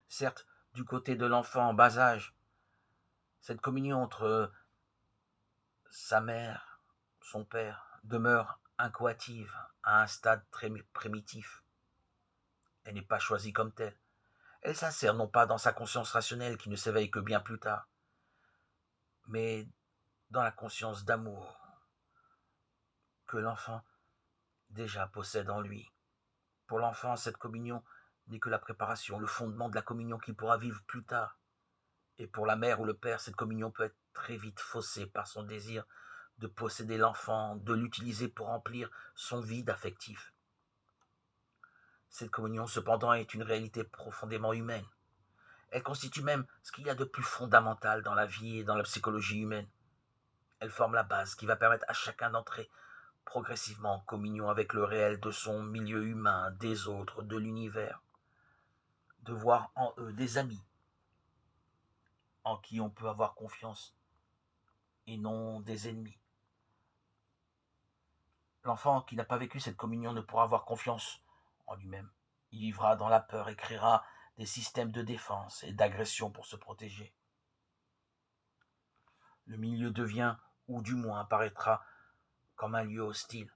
Certes, du côté de l'enfant en bas âge, cette communion entre sa mère, son père, demeure incoative à un stade très primitif. Elle n'est pas choisie comme telle. Elle s'insère non pas dans sa conscience rationnelle qui ne s'éveille que bien plus tard, mais dans la conscience d'amour que l'enfant déjà possède en lui. Pour l'enfant, cette communion n'est que la préparation, le fondement de la communion qu'il pourra vivre plus tard. Et pour la mère ou le père, cette communion peut être très vite faussée par son désir de posséder l'enfant, de l'utiliser pour remplir son vide affectif. Cette communion, cependant, est une réalité profondément humaine. Elle constitue même ce qu'il y a de plus fondamental dans la vie et dans la psychologie humaine. Elle forme la base qui va permettre à chacun d'entrer progressivement en communion avec le réel de son milieu humain, des autres, de l'univers, de voir en eux des amis en qui on peut avoir confiance et non des ennemis. L'enfant qui n'a pas vécu cette communion ne pourra avoir confiance en lui-même. Il vivra dans la peur et créera des systèmes de défense et d'agression pour se protéger. Le milieu devient, ou du moins apparaîtra, comme un lieu hostile.